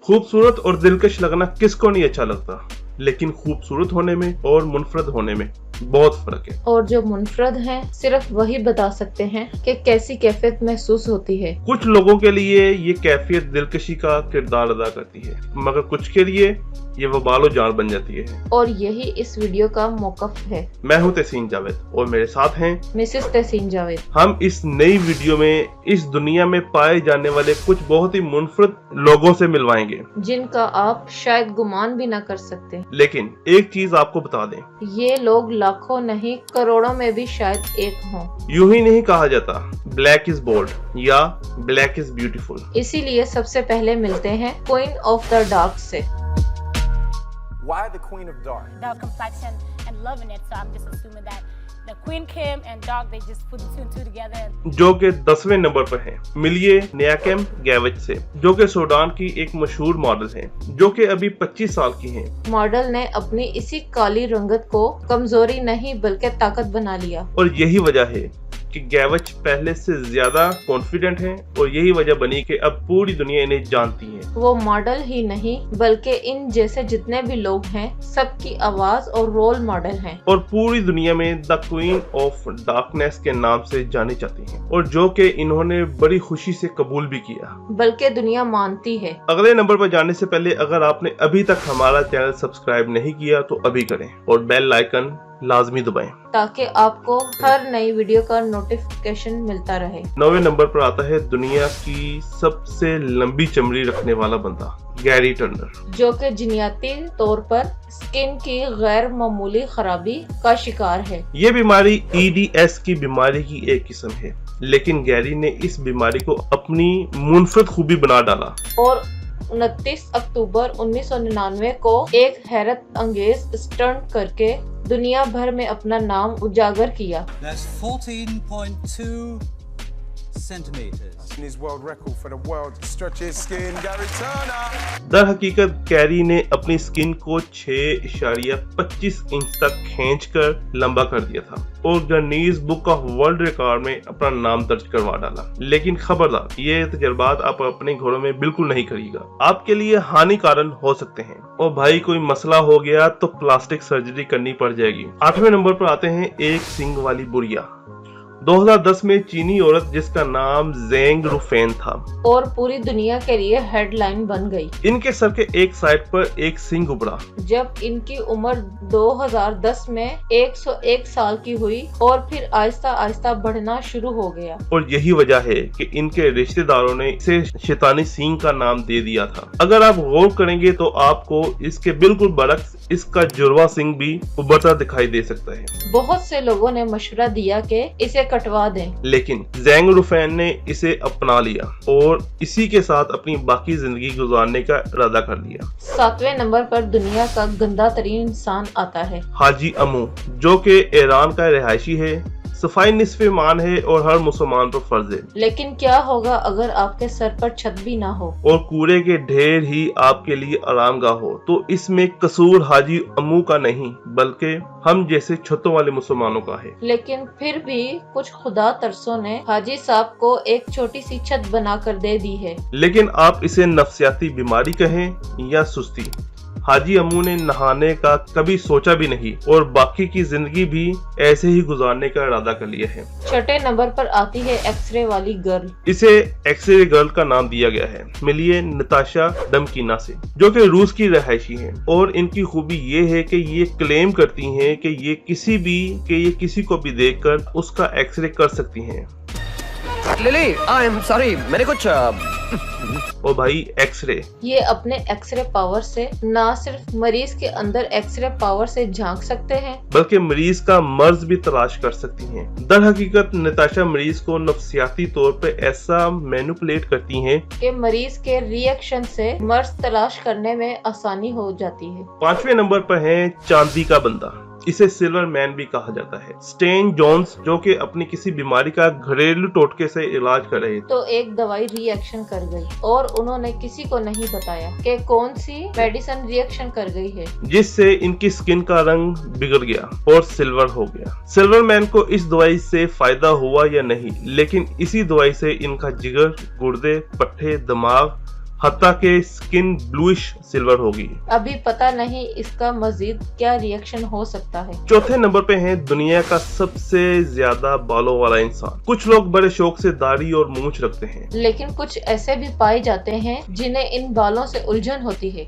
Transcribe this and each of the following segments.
खूबसूरत और दिलकश लगना किसको नहीं अच्छा लगता, लेकिन खूबसूरत होने में और मुनफरद होने में बहुत फर्क है। और जो मुनफरद हैं सिर्फ वही बता सकते हैं कि कैसी कैफियत महसूस होती है। कुछ लोगों के लिए ये कैफियत दिलकशी का किरदार अदा करती है, मगर कुछ के लिए ये वबालो जान बन जाती है। और यही इस वीडियो का मौकफ है। मैं हूं तहसीन जावेद और मेरे साथ हैं मिसेस तहसीन जावेद। हम इस नई वीडियो में इस दुनिया में पाए जाने वाले कुछ बहुत ही मुनफरद लोगों से मिलवाएंगे, जिनका आप शायद गुमान भी ना कर सकते। लेकिन एक चीज आपको बता दें, ये लोग लाखों नहीं करोड़ों में भी शायद एक हों। यूं ही नहीं कहा जाता ब्लैक इज बोल्ड या ब्लैक इज ब्यूटीफुल। इसीलिए सबसे पहले मिलते हैं क्वीन ऑफ द डार्क से। Why the Queen of Dark? Dark complexion and loving it, so I'm just assuming that the Queen Kim and Dark, they just put two and two together. जो के 10वें number पर है। मिलिए न्याकेम गैविच से, जो के सूडान की एक मशहूर मॉडल है, जो कि अभी 25 साल की हैं। मॉडल ने अपनी इसी काली रंगत को कमजोरी नहीं बल्कि ताकत बना लिया। और यही वजह है कि गैविच पहले से ज्यादा कॉन्फिडेंट हैं और यही वजह बनी कि अब पूरी दुनिया इन्हें जानती है। वो मॉडल ही नहीं बल्कि इन जैसे जितने भी लोग हैं सबकी आवाज और रोल मॉडल हैं। और पूरी दुनिया में द क्वीन ऑफ डार्कनेस के नाम से जानी जाती हैं, और जो कि इन्होंने बड़ी खुशी से कबूल भी किया, बल्कि दुनिया मानती है। अगले नंबर पर जाने से पहले अगर आपने अभी तक हमारा चैनल सब्सक्राइब नहीं किया तो अभी करें और बेल आइकन लाजमी दबाएं, ताकि आपको हर नई वीडियो का नोटिफिकेशन मिलता रहे। 9वें नंबर पर आता है दुनिया की सबसे लंबी चमड़ी रखने वाला बंदा, गैरी टर्नर, जो कि जिनियाती तौर पर स्किन की गैर मामूली खराबी का शिकार है। ये बीमारी EDS की बीमारी की एक किस्म है, लेकिन गैरी ने इस बीमारी को अपनी मुनफरद खूबी बना डाला और 29 अक्टूबर 1999 को एक हैरत अंगेज स्टंट करके दुनिया भर में अपना नाम उजागर किया। That's 14.2 centimeters. His world record for the world stretches skin, Gary Turner. दर हकीकत गैरी ने अपनी स्किन को 6.25 इंच तक खींचकर लंबा कर दिया था और Guinness book of world record में अपना नाम दर्ज करवा डाला। लेकिन खबरदार, ये तजर्बात आप अपने घरों में बिल्कुल नहीं करिएगा, आपके लिए हानिकारक हो सकते हैं। और भाई कोई मसला हो गया तो प्लास्टिक सर्जरी करनी पड़ जाएगी। 8वें नंबर पर आते हैं एक सिंग वाली बुढ़िया। 2010 में चीनी औरत जिसका नाम जेंग रुफेन था और पूरी दुनिया के लिए हेडलाइन बन गई। इनके सर के एक साइड पर एक सिंग उभरा जब इनकी उम्र 2010 में 101 साल की हुई और फिर आहिस्ता आहिस्ता बढ़ना शुरू हो गया। और यही वजह है कि इनके रिश्तेदारों ने इसे शैतानी सिंग का नाम दे दिया था। अगर आप गौर करेंगे तो आपको इसके बिल्कुल बरक्स इसका जुड़वा सिंग भी उभरता दिखाई दे सकता है। बहुत से लोगों ने मशवरा दिया कि इसे कटवा दें, लेकिन जेंग रुफेन ने इसे अपना लिया और इसी के साथ अपनी बाकी जिंदगी गुजारने का इरादा कर लिया। 7वें नंबर पर दुनिया का गंदा तरीन इंसान आता है, हाजी अमू, जो कि ईरान का रिहायशी है। सफाई निस्फ़े ईमान है और हर मुसलमान पर फर्ज है। लेकिन क्या होगा अगर आपके सर पर छत भी ना हो और कूड़े के ढेर ही आपके लिए आरामगाह हो? तो इसमें कसूर हाजी अमू का नहीं बल्कि हम जैसे छतों वाले मुसलमानों का है। लेकिन फिर भी कुछ खुदा तरसों ने हाजी साहब को एक छोटी सी छत बनाकर दे दी है। लेकिन आप इसे नफ्सियाती बीमारी कहें या सुस्ती, हाजी अमू ने नहाने का कभी सोचा भी नहीं और बाकी की जिंदगी भी ऐसे ही गुजारने का इरादा कर लिया है। 6ठे नंबर पर आती है एक्सरे वाली गर्ल। इसे एक्सरे गर्ल का नाम दिया गया है, मिलिए नताशा डमकीना से, जो कि रूस की रहायशी हैं। और इनकी खूबी ये है कि ये क्लेम करती हैं कि ये किसी को भी देखकर उसका एक्सरे कर सकती हैं। लिली, आई एम सॉरी, मैंने कुछ ओ भाई, एक्सरे ये अपने एक्सरे पावर से न सिर्फ मरीज के अंदर एक्सरे पावर से झांक सकते हैं बल्कि मरीज का मर्ज भी तलाश कर सकती हैं। दर हकीकत नताशा मरीज को नफ्सियाती तौर पे ऐसा मैनिपुलेट करती हैं कि मरीज के रिएक्शन से मर्ज तलाश करने में आसानी हो जाती है। 5वें नंबर पर है चांदी का बंदा, इसे सिल्वर मैन भी कहा जाता है, स्टेन जॉन्स, जो कि अपनी किसी बीमारी का घरेलू टोटके से इलाज कर रहे थे। तो एक दवाई रिएक्शन कर गई और उन्होंने किसी को नहीं बताया कि कौन सी मेडिसिन रिएक्शन कर गई है, जिससे इनकी स्किन का रंग बिगड़ गया और सिल्वर हो गया। सिल्वर मैन को इस दवाई से फायदा हुआ या नहीं, लेकिन इसी दवाई से इनका जिगर, गुर्दे, पट्टे, दिमाग, हत्ता के स्किन ब्लूइश सिल्वर होगी। अभी पता नहीं इसका मजीद क्या रिएक्शन हो सकता है। चौथे नंबर पे है दुनिया का सबसे ज्यादा बालों वाला इंसान। कुछ लोग बड़े शौक से दाढ़ी और मूंछ रखते हैं, लेकिन कुछ ऐसे भी पाए जाते हैं जिन्हें इन बालों से उलझन होती है।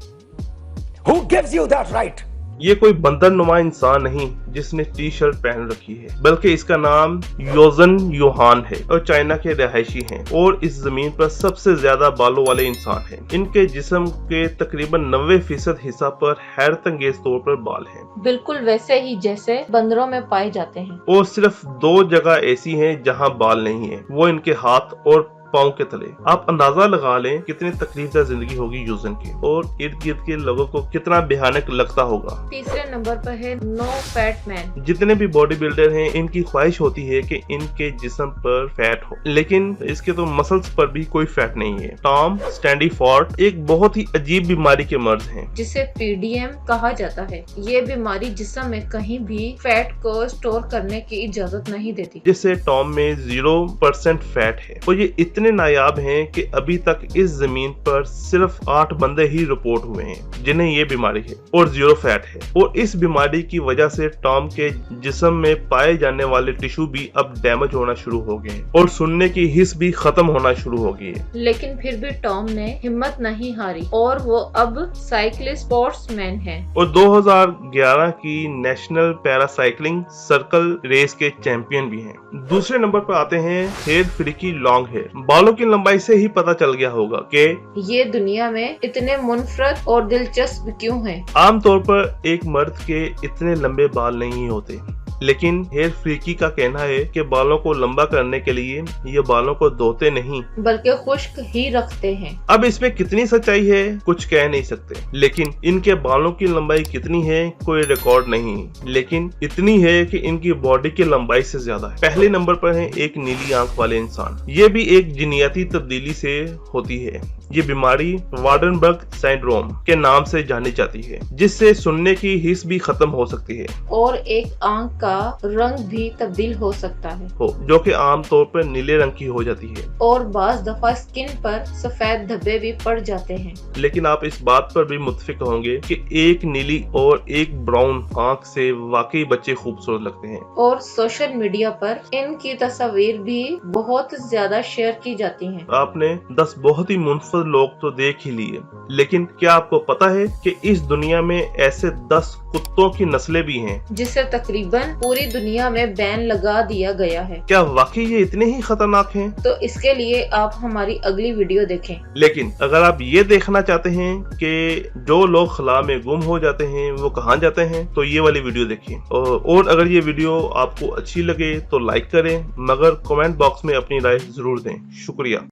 Who gives you that right? ये कोई बंदरनुमा इंसान नहीं जिसने टी शर्ट पहन रखी है, बल्कि इसका नाम योजन यूहान है और चाइना के रहायशी हैं और इस जमीन पर सबसे ज्यादा बालों वाले इंसान हैं। इनके जिस्म के तकरीबन 90% हिस्सा पर हैरत अंगेज तौर पर बाल हैं, बिल्कुल वैसे ही जैसे बंदरों में पाए जाते हैं। और सिर्फ 2 जगह ऐसी हैं जहां बाल नहीं है, वो इनके हाथ और पाँव के तले। आप अंदाजा लगा लें कितनी तकलीफदार जिंदगी होगी यूजन की और इर्द गिर्द के लोगों को कितना भयानक लगता होगा। तीसरे नंबर पर है नो फैट मैन। जितने भी बॉडी बिल्डर हैं इनकी ख्वाहिश होती है कि इनके जिस्म पर फैट हो, लेकिन इसके तो मसल्स पर भी कोई फैट नहीं है। टॉम स्टैंडीफोर्ड एक बहुत ही अजीब बीमारी के मर्ज हैं, जिसे पीडीएम कहा जाता है। ये बीमारी जिस्म में कहीं भी फैट को स्टोर करने की इजाजत नहीं देती, जिससे टॉम में 0% फैट है और ये इतने नायाब हैं कि अभी तक इस जमीन पर सिर्फ 8 बंदे ही रिपोर्ट हुए हैं जिन्हें ये बीमारी है और 0 फैट है। और इस बीमारी की वजह से टॉम के जिस्म में पाए जाने वाले टिश्यू भी अब डैमेज होना शुरू हो गए हैं और सुनने की हिस्स भी खत्म होना शुरू हो गई है। लेकिन फिर भी टॉम ने हिम्मत नहीं हारी और वो अब साइकिलिस्ट स्पोर्ट्समैन है और 2011 की नेशनल पैरासाइक्लिंग सर्कल रेस के चैंपियन भी हैं। दूसरे नंबर पर आते हैं हेयर फ्रीकी लॉन्ग हेयर। बालों की लंबाई से ही पता चल गया होगा कि ये दुनिया में इतने मुनफरद और दिलचस्प क्यों हैं। आमतौर पर एक मर्द के इतने लंबे बाल नहीं होते, लेकिन हेयर फ्रीकी का कहना है कि बालों को लंबा करने के लिए ये बालों को धोते नहीं बल्कि खुश्क ही रखते हैं। अब इसमें कितनी सच्चाई है कुछ कह नहीं सकते, लेकिन इनके बालों की लंबाई कितनी है कोई रिकॉर्ड नहीं, लेकिन इतनी है कि इनकी बॉडी की लंबाई से ज्यादा है। पहले नंबर पर है एक नीली आंख वाले इंसान। ये भी एक जिनियाती तब्दीली से होती है। ये बीमारी वार्डनबर्ग सिंड्रोम के नाम से जानी जाती है, जिससे सुनने की हिस्स भी खत्म हो सकती है और एक आंख का रंग भी तब्दील हो सकता है, जो कि आमतौर पर नीले रंग की हो जाती है और बाज दफा स्किन पर सफेद धब्बे भी पड़ जाते हैं। लेकिन आप इस बात पर भी मुत्फिक होंगे कि एक नीली और एक ब्राउन आंख से वाकई बच्चे खूबसूरत लगते हैं और सोशल मीडिया पर इनकी तस्वीर भी बहुत ज्यादा शेयर की जाती हैं। आपने 10 बहुत ही मुनफरद लोग तो देख ही लिए, लेकिन क्या आपको पता है कि इस दुनिया में ऐसे 10 कुत्तों की नस्लें भी हैं जिसे तकरीबन पूरी दुनिया में बैन लगा दिया गया है। क्या वाकई ये इतने ही खतरनाक हैं? तो इसके लिए आप हमारी अगली वीडियो देखें। लेकिन अगर आप ये देखना चाहते हैं कि जो लोग खला में गुम हो जाते हैं वो कहाँ जाते हैं, तो ये वाली वीडियो देखिए। और अगर ये वीडियो आपको अच्छी लगे तो लाइक करें, मगर कमेंट बॉक्स में अपनी राय जरूर दें। शुक्रिया।